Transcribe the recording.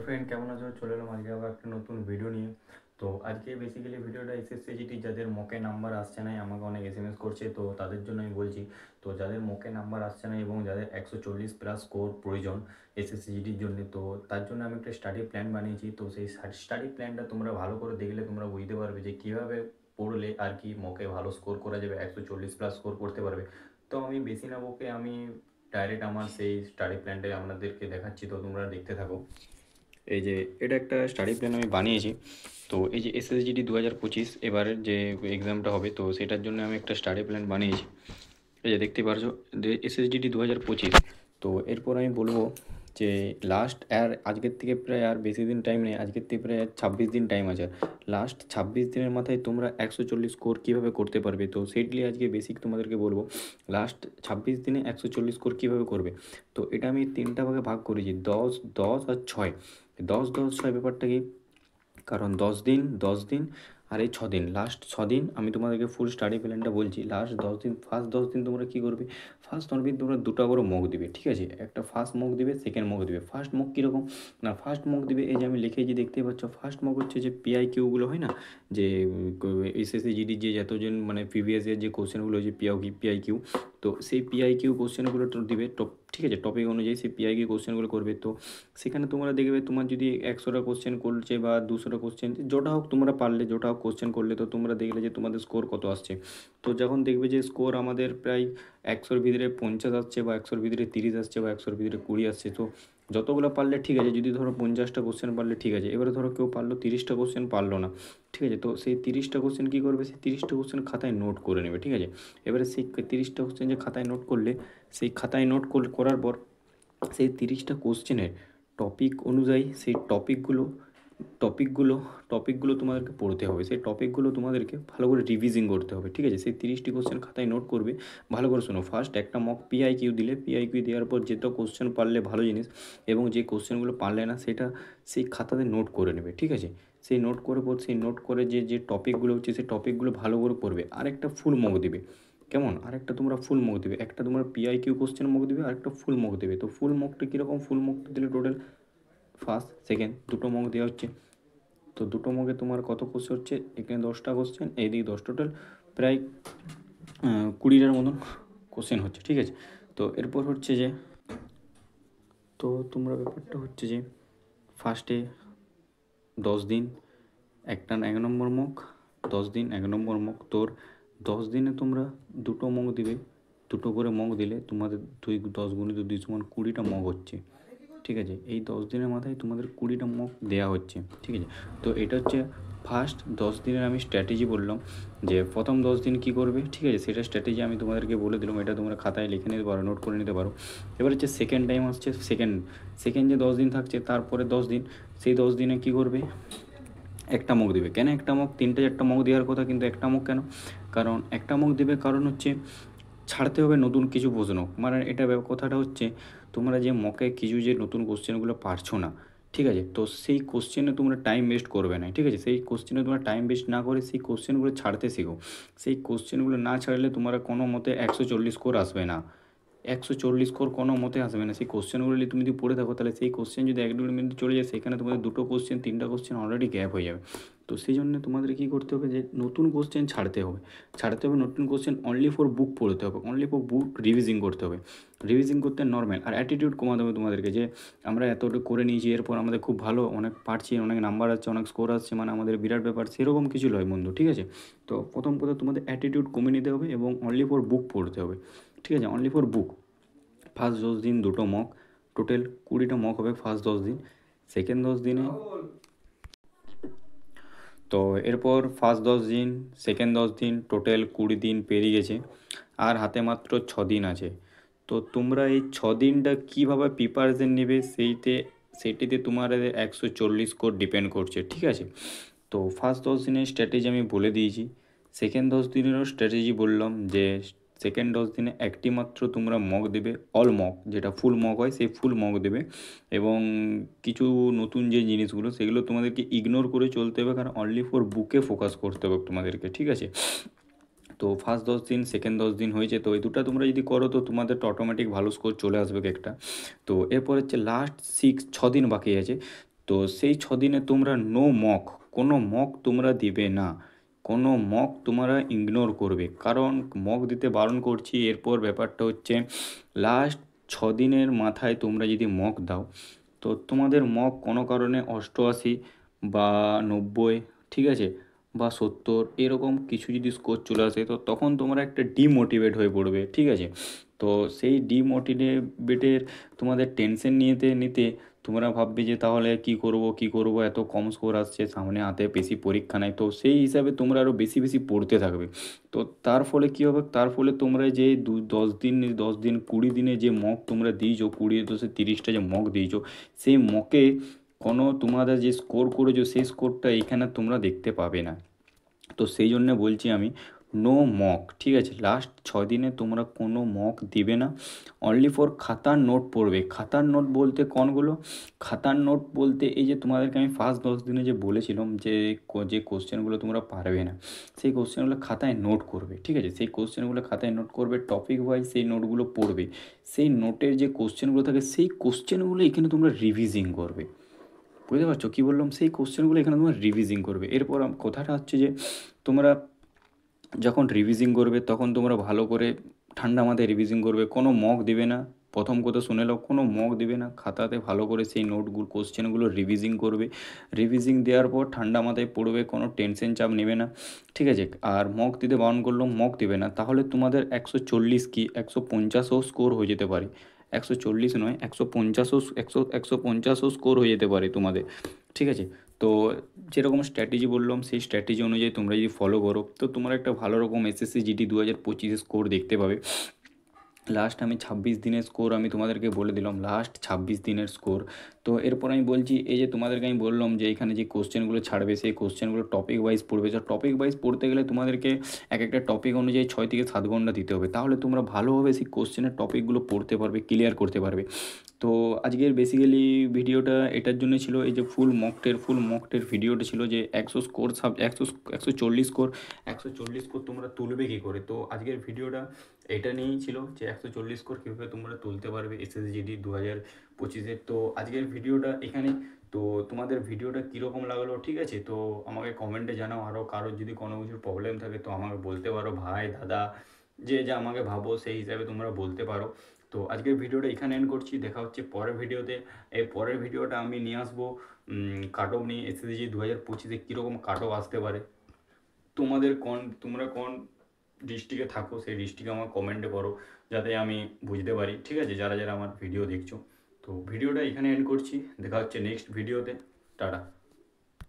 Friend, কেমন আছো? চলে এলাম আজকে আবার একটা নতুন ভিডিও নিয়ে। তো আজকে বেসিক্যালি ভিডিওটা এসএসসি জিটি যাদের মকে নাম্বার আসছে না, আমাকে অনেক এসএমএস করছে, তো তাদের জন্য আমি বলছি। তো যাদের মকে নাম্বার আসছে না এবং যাদের 140+ স্কোর প্রয়োজন এসএসসি জিটির জন্য, তো তার জন্য আমি একটা স্টাডি প্ল্যান বানিয়েছি। তো সেই স্টাডি প্ল্যানটা তোমরা ভালো করে দেখলে তোমরা বুঝতে পারবে যে কীভাবে পড়লে আর কি মকে ভালো স্কোর করা যাবে, 140+ স্কোর করতে পারবে। তো আমি বেশি না বকে আমি ডাইরেক্ট আমার সেই স্টাডি প্ল্যানটাই আপনাদেরকে দেখাচ্ছি, তো তোমরা দেখতে থাকো। এই যে এটা একটা স্টাডি প্ল্যান আমি বানিয়েছি। তো এই যে এসএসজিডি 2025 এবারের যে এক্সামটা হবে, তো সেটার জন্য আমি একটা স্টাডি প্ল্যান বানিয়েছি। এই যে দেখতে পারছো এসএসজিডি 2025। তো এরপর আমি বলবো যে লাস্ট আর আজকের থেকে প্রায় আর বেশি দিন টাইম নেই, আজকের থেকে প্রায় 26 দিন টাইম আছে। লাস্ট 26 দিনের মাথায় তোমরা 140 স্কোর কীভাবে করতে পারবে, তো সেইগুলি আজকে বেসিক তোমাদেরকে বলবো। লাস্ট 26 দিনে 140 স্কোর কীভাবে করবে, তো এটা আমি তিনটা ভাগে ভাগ করেছি, 10, 10 আর 6। 10, 10, 6 ব্যাপারটা কি, কারণ 10 দিন 10 দিন আর এই 6 দিন, লাস্ট 6 দিন আমি তোমাদেরকে ফুল স্টাডি প্ল্যানটা বলছি। লাস্ট 10 দিন, ফার্স্ট 10 দিন তোমরা কী করবে, ফার্স্ট 10 দিন তোমরা দুটো করে মক দিবে, ঠিক আছে? একটা ফার্স্ট মক দিবে, সেকেন্ড মক দিবে। ফার্স্ট মক কীরকম না, ফার্স্ট মক দিবে এই যে আমি লিখেছি দেখতে পাচ্ছ। ফার্স্ট মক হচ্ছে যে পিআইকিউগুলো হয় না, যে এসএসসি জিডির যে যতজন মানে প্রিভিয়াস ইয়ার যে কোশ্চেনগুলো যে পিআইকিউ, তো সেই পিআইকিউ কোশ্চেনগুলো তো দিবে টপ, ঠিক আছে? টপিক অনুযায়ী সেই পিআইকিউ কোশ্চেনগুলো করবে। তো সেখানে তোমরা দেখবে তোমার যদি 100টা কোশ্চেন করছে বা 200টা কোশ্চেন, যেটা হোক তোমরা পারলে, যেটা হোক কোশ্চেন করলে, তো তোমরা দেখলে যে তোমাদের স্কোর কত আসছে। তো যখন দেখবে যে স্কোর আমাদের প্রায় 100-র ভিতরে 50 আসছে, বা 100-র ভিতরে 30 আসছে, বা 100-র ভিতরে 20 আসছে, তো যতগুলো পারলে ঠিক আছে। যদি ধরো 50টা কোশ্চেন পারলে ঠিক আছে, এবারে ধরো কেউ পারলো 30টা কোশ্চেন পারলো না, ঠিক আছে? তো সেই 30টা কোশ্চেন কী করবে, সেই 30টা কোশ্চেন খাতায় নোট করে নেবে, ঠিক আছে? এবারে সেই 30টা কোশ্চেন যে খাতায় নোট করলে, সেই খাতায় নোট করার পর সেই 30টা কোশ্চেনের টপিক অনুযায়ী সেই টপিকগুলো তোমাদেরকে পড়তে হবে। সেই টপিকগুলো তোমাদেরকে ভালো করে রিভিজিং করতে হবে, ঠিক আছে? সেই 30টি কোশ্চেন খাতায় নোট করবে। ভালো করে শোনো, ফার্স্ট একটা মক পিআইকিউ দিলে, পিআইকিউ দেওয়ার পর যেটা কোশ্চেন পারলে ভালো জিনিস, এবং যে কোশ্চেনগুলো পারলে না সেটা সেই খাতাতে নোট করে নেবে, ঠিক আছে? সেই নোট করে পর সেই নোট করে যে যে টপিকগুলো হচ্ছে সেই টপিকগুলো ভালো করে পড়বে। আরেকটা ফুল মক দিবে, কেমন? আরেকটা তোমরা ফুল মক দেবে, একটা তোমরা পিআইকিউ কোশ্চেন মক দেবে, আরেকটা ফুল মক দেবে। তো ফুল মকটা কীরকম, ফুল মকটা দিলে টোটাল ফার্স্ট সেকেন্ড দুটো মক দেওয়া হচ্ছে। তো দুটো মকে তোমার কত কোশ্চেন হচ্ছে, এখানে 10টা কোশ্চেন, এইদিকে 10, টোটাল প্রায় 20টার মতন কোশ্চেন হচ্ছে, ঠিক আছে? তো এরপর হচ্ছে যে, তো তোমরা ব্যাপারটা হচ্ছে যে ফার্স্টে 10 দিন একটা 1 নম্বর মক, 10 দিন 1 নম্বর মক। তোর 10 দিনে তোমরা দুটো মক দিবে, দুটো করে মক দিলে তোমাদের 10 গুণিত 2 সমান 20টা মক হচ্ছে, ঠিক আছে? এই 10 দিনের মাথায় তোমাদের 20টা মক দেওয়া হচ্ছে, ঠিক আছে? তো এটা হচ্ছে ফার্স্ট 10 দিনের আমি স্ট্র্যাটেজি বললাম, যে প্রথম 10 দিন কী করবে, ঠিক আছে? সেটা স্ট্র্যাটেজি আমি তোমাদেরকে বলে দিলাম, এটা তোমরা খাতায় লিখে নিতে পারো, নোট করে নিতে পারো। এবার হচ্ছে সেকেন্ড টাইম আসছে, সেকেন্ড যে 10 দিন থাকছে, তারপরে 10 দিন, সেই 10 দিনে কী করবে, একটা মক দিবে। কেন একটা মক, 3-4টা মক দেওয়ার কথা, কিন্তু একটা মক কেন, কারণ একটা মক দেবে কারণ হচ্ছে ছাড়তে হবে নতুন কিছু প্রশ্ন। মানে এটা কথাটা হচ্ছে তোমরা যে মকে কিছু যে নতুন কোশ্চেনগুলো পারছো না, ঠিক আছে? তো সেই কোশ্চেনে তোমরা টাইম ওয়েস্ট করবে না, ঠিক আছে? সেই কোশ্চেনে তোমরা টাইম ওয়েস্ট না করে সেই কোশ্চেনগুলো ছাড়তে শেখো। সেই কোশ্চেনগুলো না ছাড়লে তোমরা কোনো মতে 140 স্কোর আসবে না, 140 স্কোর কোনো মতে আসবে না। সেই কোশ্চেনগুলো যদি তুমি যদি পড়ে থাকো, তাহলে সেই কোশ্চেন যদি 1-2 মিনিট চলে যায়, সেখানে তোমাদের 2টো কোশ্চেন 3টা কোশ্চেন অলরেডি গ্যাপ হয়ে যাবে। তো সেই জন্য তোমাদের কী করতে হবে, যে নতুন কোশ্চেন ছাড়তে হবে, নতুন কোশ্চেন অনলি ফর বুক পড়তে হবে, অনলি ফর বুক রিভিজিং করতে হবে। রিভিজিং করতে নর্মাল আর অ্যাটিটিউড কমাতে হবে তোমাদেরকে, যে আমরা এতটা করে নিয়েছি, এরপর আমাদের খুব ভালো অনেক পারছি, অনেক নাম্বার আসছে, অনেক স্কোর আসছে, মানে আমাদের বিরাট ব্যাপার, সেরকম কিছু নয় বন্ধু, ঠিক আছে? তো প্রথম তোমাদের অ্যাটিটিউড কমিয়ে নিতে হবে এবং অনলি ফর বুক পড়তে হবে, ঠিক আছে? Only for book. ফার্স্ট 10 দিন দুটো মক, টোটাল 20টা মক হবে ফার্স্ট 10 দিন। সেকেন্ড 10 দিনে, তো এরপর ফার্স্ট 10 দিন, সেকেন্ড 10 দিন, টোটাল 20 দিন পেরিয়ে গেছে, আর হাতে মাত্র 6 দিন আছে। তো তোমরা এই 6 দিনটা কীভাবে প্রিপারেশন নেবে, সেইটিতে তোমার 140 স্কোর ডিপেন্ড করছে, ঠিক আছে? তো ফার্স্ট 10 দিনের স্ট্র্যাটেজি আমি বলে দিয়েছি, সেকেন্ড 10 দিনেরও স্ট্র্যাটেজি বললাম, যে সেকেন্ড 10 দিনে একটি মাত্র তোমরা মক দেবে, অল মক, যেটা ফুল মক হয় সেই ফুল মক দেবে, এবং কিছু নতুন যে জিনিসগুলো সেগুলো তোমাদেরকে ইগনোর করে চলতে হবে, কারণ অনলি ফর বুকে ফোকাস করতে হবে তোমাদেরকে, ঠিক আছে? তো ফার্স্ট 10 দিন সেকেন্ড 10 দিন হয়েছে, তো এই দুটো তোমরা যদি করো তো তোমাদের তো অটোমেটিক ভালো স্কোর চলে আসবে একটা। তো এরপর হচ্ছে লাস্ট 6 দিন বাকি আছে, তো সেই 6 দিনে তোমরা নো মক, কোনো মক তোমরা দিবে না, কোনো মক তোমরা ইগনোর করবে। কারণ মক দিতে বারণ করছি, এরপর ব্যাপারটা হচ্ছে লাস্ট 6 দিনের মাথায় তোমরা যদি মক দাও, তো তোমাদের মক কোনো কারণে 88 বা 90, ঠিক আছে, বা 70 এরকম কিছু যদি স্কোর চলে আসে, তো তখন তোমরা একটা ডিমোটিভেট হয়ে পড়বে, ঠিক আছে। তো সেই ডিমোটিভেটের তোমাদের টেনশন নিতে নিতে তোমরা ভাববে যে তাহলে কি করব কি করব, এত কম স্কোর আসছে, সামনে হাতে বেশি পরীক্ষা নাই, তো সেই হিসাবে তোমরা আরও বেশি বেশি পড়তে থাকবে। তো তার ফলে কী হবে, তার ফলে তোমরা যে 10 দিন 20 দিনে যে মক তোমরা দিয়েছো, 20 10 30টা যে মক দিয়েছো, সেই মকে কোনো তোমাদের যে স্কোর করেছো সেই স্কোরটা এখানে তোমরা দেখতে পাবে না। তো সেই জন্য বলছি আমি, নো মক, ঠিক আছে। লাস্ট 6 দিনে তোমরা কোনো মক দিবে না, অনলি ফর খাতার নোট পড়বে। খাতার নোট বলতে কোনগুলো, খাতার নোট বলতে এই যে তোমাদেরকে আমি ফার্স্ট 10 দিনে যে বলেছিলাম যে যে কোশ্চেনগুলো তোমরা পারবে না, সেই কোশ্চেনগুলো খাতায় নোট করবে, ঠিক আছে। সেই কোশ্চেনগুলো খাতায় নোট করবে, টপিক ওয়াইজ সেই নোটগুলো পড়বে। সেই নোটের যে কোশ্চেনগুলো থাকে সেই কোশ্চেনগুলো এখানে তোমরা রিভিজিং করবে। বুঝতে পারছো কী বললাম, সেই কোশ্চেনগুলো এখানে তোমরা রিভিজিং করবে। এরপর কথাটা হচ্ছে যে তোমরা যখন রিভিজিং করবে তখন তোমরা ভালো করে ঠান্ডা মাথায় রিভিজিং করবে, কোনো মক দেবে না। প্রথম কথা শুনে নাও, কোনো মক দেবে না, খাতাতে ভালো করে সেই নোটগুলো কোশ্চেনগুলো রিভিজিং করবে। রিভিজিং দেওয়ার পর ঠান্ডা মাথায় পড়বে, কোনো টেনশন চাপ নেবে না, ঠিক আছে। আর মক দিতে বারণ করলো, মক দেবে না, তাহলে তোমাদের 140 কি 150ও স্কোর হয়ে যেতে পারে। 140 নয়, 150ও 150ও স্কোর হয়ে যেতে পারে তোমাদের, ঠিক আছে। তো যেরকম স্ট্র্যাটেজি বললাম সেই স্ট্র্যাটেজি অনুযায়ী তোমরা যদি ফলো করো, তো তোমরা একটা ভালো রকম এসএসসি জিডি 2025 স্কোর দেখতে পাবে। লাস্ট আমি 26 দিনের স্কোর আমি তোমাদেরকে বলে দিলাম, লাস্ট 26 দিনের স্কোর। তো এরপর আমি বলছি, এই যে তোমাদেরকে আমি বললাম যে এখানে যে কোশ্চেনগুলো ছাড়বে সেই কোশ্চেনগুলো টপিক ওয়াইজ পড়বে। তো টপিক ওয়াইজ পড়তে গেলে তোমাদেরকে এক একটা টপিক অনুযায়ী 6 থেকে 7 ঘন্টা দিতে হবে, তাহলে তোমরা ভালোভাবে সেই কোশ্চেনের টপিকগুলো পড়তে পারবে, ক্লিয়ার করতে পারবে। তো আজকের বেসিক্যালি ভিডিওটা এটার জন্য ছিল, এই যে ফুল মকটের ভিডিওটা ছিল যে 100 স্কোর 140 স্কোর, 140 স্কোর তোমরা তুলবে কী করে। তো আজকের ভিডিওটা এটা নিয়েই ছিল যে 140 স্কোর কীভাবে তোমরা তুলতে পারবে এসএসজিডি 2025-এর। তো আজকের ভিডিওটা এখানে, তো তোমাদের ভিডিওটা কীরকম লাগলো, ঠিক আছে, তো আমাকে কমেন্টে জানাও। আরও কারোর যদি কোনো কিছুর প্রবলেম থাকে তো আমাকে বলতে পারো, ভাই দাদা যে যা আমাকে ভাবো সেই হিসাবে তোমরা বলতে পারো। তো আজকের ভিডিওটা এখানে এন্ড করছি, দেখা হচ্ছে পরের ভিডিওতে। এই পরের ভিডিওটা আমি নিয়ে আসবো কাট অফ নিয়ে, এসএসসি 2025-এ কীরকম কাট অফ আসতে পারে। তোমরা কোন ডিস্ট্রিক্টে থাকো সেই ডিস্ট্রিক্টে আমার কমেন্টে করো, যাতে আমি বুঝতে পারি, ঠিক আছে, যারা যারা আমার ভিডিও দেখছো। তো ভিডিওটা এখানে এন্ড করছি, দেখা হচ্ছে নেক্সট ভিডিওতে। টাটা।